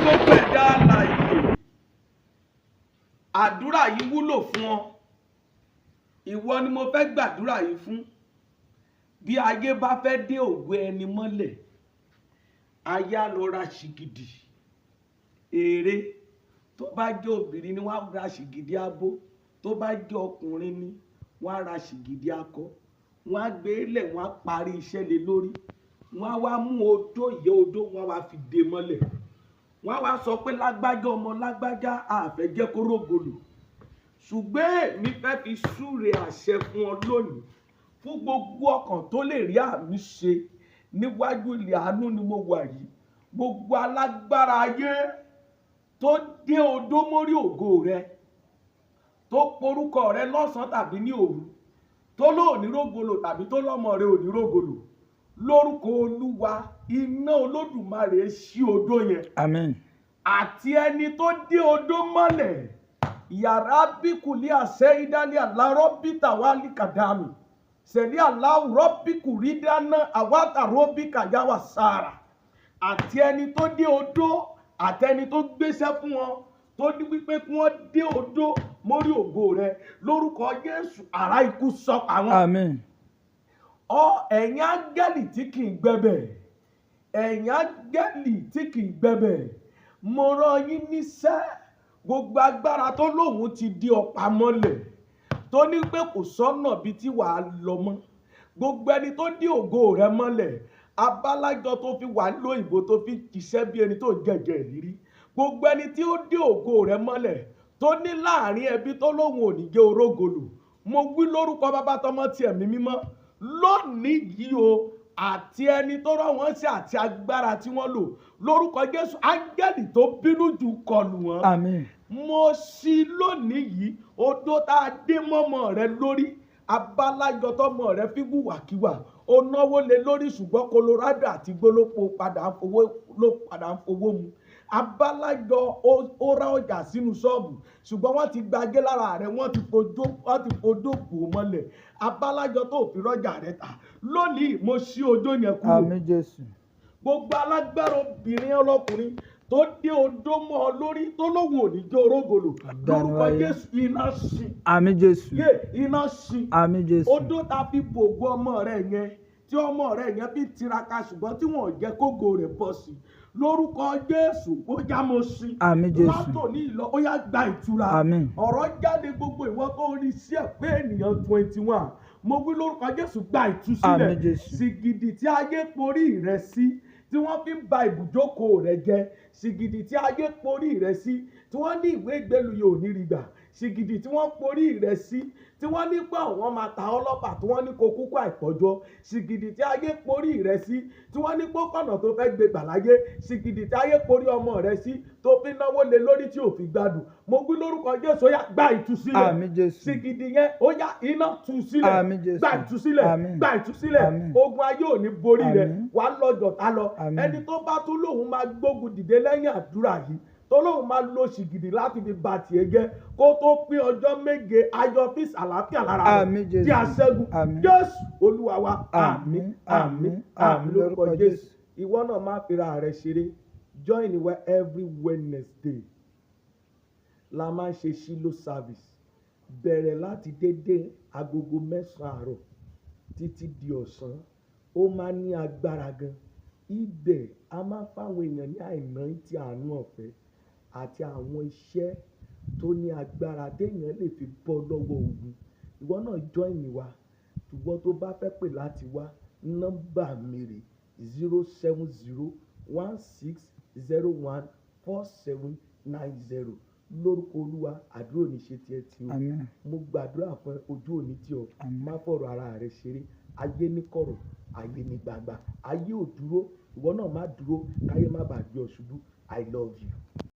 gbogbo ẹ̀dá alààyè àdúrà yìí wúlò fún ọ. Ìwọ ni mo fẹ́ gbàdúrà yìí fún. Bí ayé bá fẹ́ dé ògo ẹni mọ́lẹ̀, ayé á lọ ra ṣìgìdì èrè. Tó bá jẹ́ obìnrin ni wọ́n á ra ṣìgìdì abo, tó bá jẹ́ ọkùnrin ni wọ́n á ra ṣìgìdì akọ. Wọ́n á gbé lẹ̀, wọ́n á parí iṣẹ́ lé lórí. Wọ́n á wá mú odó, ìyẹ́ odó, wọ́n á wá fi dè mọ́lẹ̀. Wọ́n á wá sọ pé lágbájá ọmọ lágbájá àfẹ́ jẹ́ kó rógolò. Ṣùgbọ́n èmi fẹ́ fi súre àṣẹ fún ọ lónìí, fún gbogbo ọkàn tó lè rí àmì ṣe níwájú ilé àánú ni mo wà yìí. Gbogbo alágbára ayé tó dé odó mórí ògo rẹ, tó porúkọ rẹ lọ́sàn-án tàbí ní òru, tó lóòní rógolò tàbí tó lọ́mọ rẹ òní rógolò, lórúkọ Olúwa iná Olódùmarè ṣí odó yẹn. Amen. Àti ẹni tó dé odó mọ́lẹ̀, yàrá bíkùlì àṣẹ ìdálé àlárọ́bìtà wálì kàdámì sẹ̀lí àlárọ́bìkù rí dáná àwátàrọ́bìkà yáwà sára. Àti ẹni tó dé odó, àtẹni tó gbéṣẹ́ fún wọn, tó ní wípé kí wọ́n dé odó mórí ògo rẹ, lórúkọ Jésù àrá ikú sọ àwọn. Amen. Ẹ̀yin áńgẹ́lì tí kì í gbẹ̀bẹ̀, ẹ̀yin áńgẹ́lì tí kì í gbẹ̀bẹ̀, mo rán yín níṣẹ́. Gbogbo agbára tó lóhùn ti di ọ̀pá mọ́lẹ̀, tó ní pé kò sọ́nà bí tí wàá lọ mọ́. Gbogbo ẹni tó dí ògo rẹ mọ́lẹ̀, abálájọ tó fi wà nílò ìbò tó fi kìṣẹ́ bí ẹni tó jẹjẹ ìrírí. Gbogbo ẹni tí ó dí ògo rẹ mọ́lẹ̀, tó ní láàrin ẹbí tó lóhùn ò ní jẹ́ orógolò, mo wí lórúkọ Bàbá tọmọ ti ẹ̀mí mímọ́ lónìí yìí o, àti ẹni tó rán wọn sí àti agbára tí wọ́n lò, lórúkọ Jésù áńgẹ́lì tó bínú jù kọlù wọn. Amen. Mo ṣí lónìí yìí odó tá a dé mọ́mọ́ rẹ lórí, abálájọ tọmọ rẹ fi wùwàkiwà, ó náwó lé lórí ṣùgbọ́n Colorado àti gbólópo padà ń fowó mu. Abálájọ ó ra ọjà sínú ṣọ́ọ̀bù ṣùgbọ́n wọ́n ti gbagé lára rẹ̀, wọ́n ti fodó bò mọ́lẹ̀. Abálájọ tó fi rọ́jà rẹ̀ tà lónìí, mo ṣí odó yẹn kúrò. Àmín Jésù. Gbogbo alágbára obìnrin ọlọ́kùnrin tó dé odó mọ́ ọ lórí, tó lóhùn òní jẹ́ orógolò, lórúkọ Jésù iná ṣí. Àmín Jésù. Iná ṣí. Àmín Jésù. Odó ta fi bògo ọmọ rẹ yẹn, tí ọmọ rẹ yẹn fi tiraka ṣùgbọ́n tí wọ́n jẹ́ kógo rẹ̀ bọ́ sí, lórúkọ Jésù ó já mo ṣí. Àmín Jésù. Látòní ìlọ ó yá gba ìtura. Àmín. Ọ̀rọ̀ jáde gbogbo ìwọ tó rí sí ẹ̀ pé ènìyàn 21, mo wí lórúkọ Jésù gba ìtúsílẹ̀. Àmín Jésù. Sìgìdì tí ayé porí rẹ sí, tí wọ́n fi ń ba ibùjókòó rẹ jẹ́, sìgìdì tí ayé porí rẹ sí, tí wọ́n ní ìwé ìgbélú yóò ní rí gbà, sìgìdì tí wọ́n porí rẹ sí, tí wọ́n ní pé àwọn máa ta ọlọ́pàá, tí wọ́n ní kó kúkú àìtọ́jọ́, sìgìdì tí ayé porí rẹ sí, tí wọ́n ní pé kọ̀nà tó fẹ́ gbé gbà láyé, sìgìdì tí ayé porí ọmọ rẹ sí, tó fi náwó lé lórí tí ò fi gbádùn, mo wí lórúkọ Jésù ó yá gba ìtúsílẹ̀. Àmín Jésù. Sìgìdì yẹn ó yá iná tú sílẹ̀. Àmín Jésù. Gba ìtúsílẹ̀. Àmín. Gba ìtúsílẹ̀. Àmín. Ogun ayé ò ní borí rẹ, Àmín. wà á lọ́jọ́ ta lọ. Àmín. Ẹni tó bá tún lóhùn máa gbógun dìde lẹ́yìn àdúrà yìí, tó lóhùn máa lo ṣìgìdì láti fi ba tiẹ̀ jẹ́, kó tó pín ọjọ́ méje ayọ̀ fíìsì àlàáfíà lára rẹ̀. Àmín Jésù. Tí a ṣẹ́gun. Àmín. Jésù Olúwa wa. Àmín. Àmín. Àmín lórúkọ Lórúkọ Jésù. Jésù. Ìwọ náà má fira rẹ ṣeré. Join wa every Wednesday la máa ń ṣe Shiloh service, bẹ̀rẹ̀ láti dédé agogo 9 àárọ̀ títí di ọ̀sán. Ó máa ní agbára gan. Ibẹ̀ a máa fáwọn èèyàn ní àìnáìtì àánú ọ̀fẹ́ àti àwọn iṣẹ́ tó ní agbára téèyàn lè fi bọ́ lọ́wọ́ ogun. Ìwọ náà join wa. Ìwọ tó bá fẹ́ pè láti wá, nọ́mbà mi rè 07016014790. Lórúkọ Olúwa àdúrà ò ní ṣe tiẹ̀ tí o. Àmín. Mo gbàdúrà fún ẹ, ojú ò ní tì ọ́. Àmín. Má fọ̀rọ̀ ara rẹ ṣeré. Ayé ní kọ̀rọ̀, ayé ní gbangba. Ayé ò dúró, ìwọ náà má dúró káyé má bàa gbé ọ ṣubú. I love you.